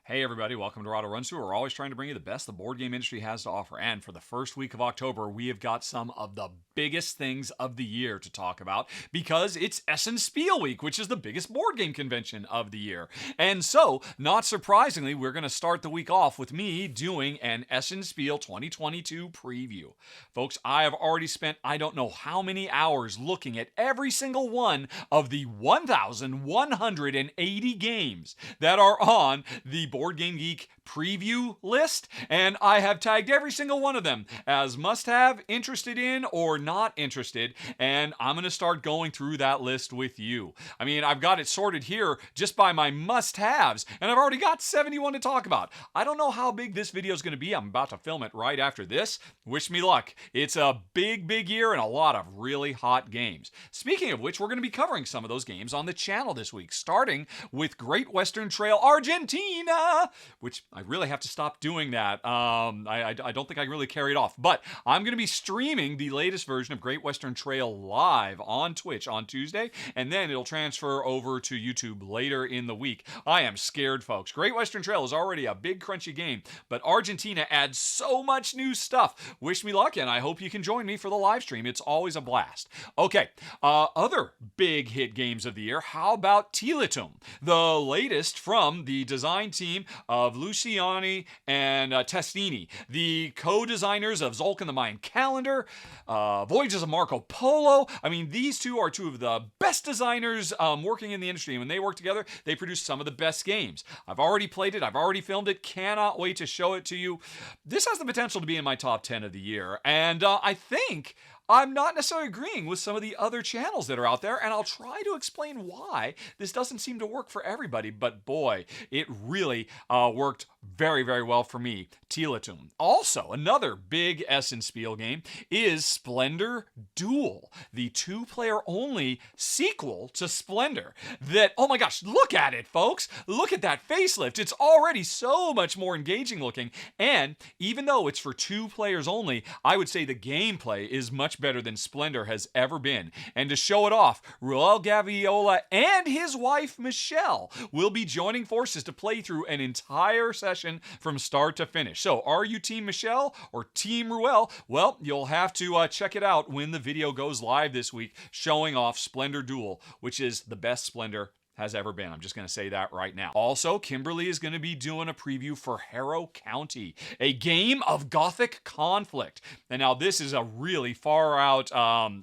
Hey everybody, welcome to Rahdo Runs Through. We're always trying to bring you the best the board game industry has to offer. And for the first week of October, we have got some of the biggest things of the year to talk about because it's Essen Spiel Week, which is the biggest board game convention of the year. And so, not surprisingly, we're going to start the week off with me doing an Essen Spiel 2022 preview. Folks, I have already spent I don't know how many hours looking at every single one of the 1,180 games that are on the Board Game Geek preview list, and I have tagged every single one of them as must-have, interested in, or not interested, and I'm going to start going through that list with you. I mean, I've got it sorted here just by my must-haves, and I've already got 71 to talk about. I don't know how big this video is going to be. I'm about to film it right after this. Wish me luck. It's a big year and a lot of really hot games. Speaking of which, we're going to be covering some of those games on the channel this week, starting with Great Western Trail Argentina, which I really have to stop doing that. I don't think I really carried off. But I'm going to be streaming the latest version of Great Western Trail live on Twitch on Tuesday, and then it'll transfer over to YouTube later in the week. I am scared, folks. Great Western Trail is already a big, crunchy game, but Argentina adds so much new stuff. Wish me luck, and I hope you can join me for the live stream. It's always a blast. Okay, other big hit games of the year. How about Tilatum, the latest from the design team of Luciani and Testini, the co-designers of Zolk and the Mayan Calendar, Voyages of Marco Polo. I mean, these two are two of the best designers working in the industry. And when they work together, they produce some of the best games. I've already played it. I've already filmed it. Cannot wait to show it to you. This has the potential to be in my top 10 of the year. And I think I'm not necessarily agreeing with some of the other channels that are out there, and I'll try to explain why this doesn't seem to work for everybody, but boy, it really worked very well for me. Tilatum. Also, another big Essen Spiel game is Splendor Dual, the two-player only sequel to Splendor that, oh my gosh, look at it, folks. Look at that facelift. It's already so much more engaging looking, and even though it's for two players only, I would say the gameplay is much better than Splendor has ever been. And to show it off, Raul Gaviola and his wife Michelle will be joining forces to play through an entire session from start to finish. So are you Team Michelle or Team Ruel? Well, you'll have to check it out when the video goes live this week showing off Splendor Dual, which is the best Splendor has ever been. I'm just going to say that right now. Also, Kimberly is going to be doing a preview for Harrow County, a game of Gothic conflict. And now this is a really far out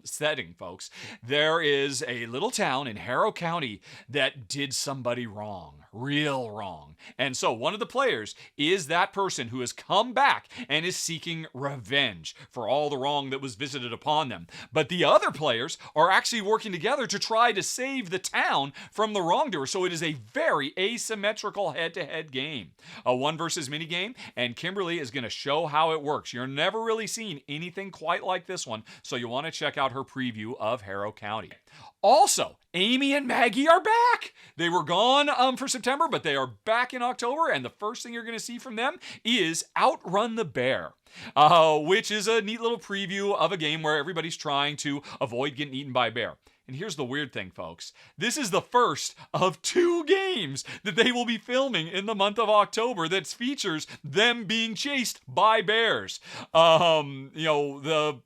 setting, folks. There is a little town in Harrow County that did somebody wrong. Real wrong. And so one of the players is that person who has come back and is seeking revenge for all the wrong that was visited upon them. But the other players are actually working together to try to save the town from the wrongdoer. So it is a very asymmetrical head-to-head game. A one versus mini game, and Kimberly is going to show how it works. You're never really seen anything quite like this one, so you want to check out her preview of Harrow County. Also, Amy and Maggie are back. They were gone for September, but they are back in October, and the first thing you're going to see from them is Outrun the Bear, which is a neat little preview of a game where everybody's trying to avoid getting eaten by a bear. And here's the weird thing, folks. This is the first of two games that they will be filming in the month of October that features them being chased by bears. The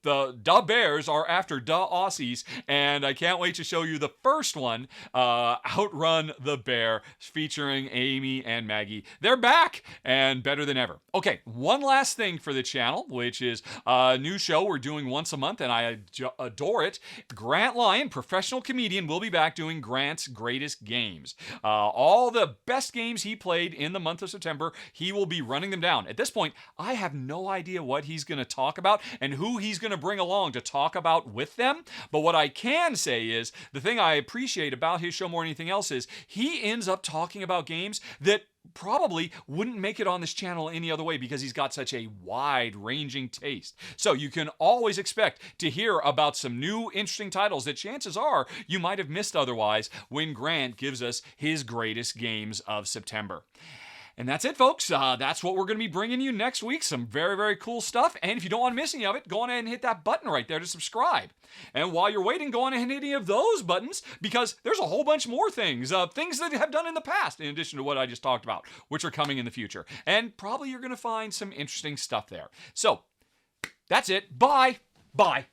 da bears are after da Aussies, and I can't wait to show you the first one, Outrun the Bear, featuring Amy and Maggie. They're back, and better than ever. Okay, one last thing for the channel, which is a new show we're doing once a month, and I adore it. Grant Lyon, professional comedian, will be back doing Grant's Greatest Games. All the best games he played in the month of September, he will be running them down. At this point, I have no idea what he's going to talk about and who he's going to bring along to talk about with them. But what I can say is, the thing I appreciate about his show more than anything else is he ends up talking about games that probably wouldn't make it on this channel any other way because he's got such a wide-ranging taste. So you can always expect to hear about some new interesting titles that chances are you might have missed otherwise when Grant gives us his greatest games of September. And that's it, folks. That's what we're going to be bringing you next week. Some very, very cool stuff. And if you don't want to miss any of it, go on ahead and hit that button right there to subscribe. And while you're waiting, go on ahead and hit any of those buttons, because there's a whole bunch more things, things that have done in the past, in addition to what I just talked about, which are coming in the future. And probably you're going to find some interesting stuff there. So that's it. Bye. Bye.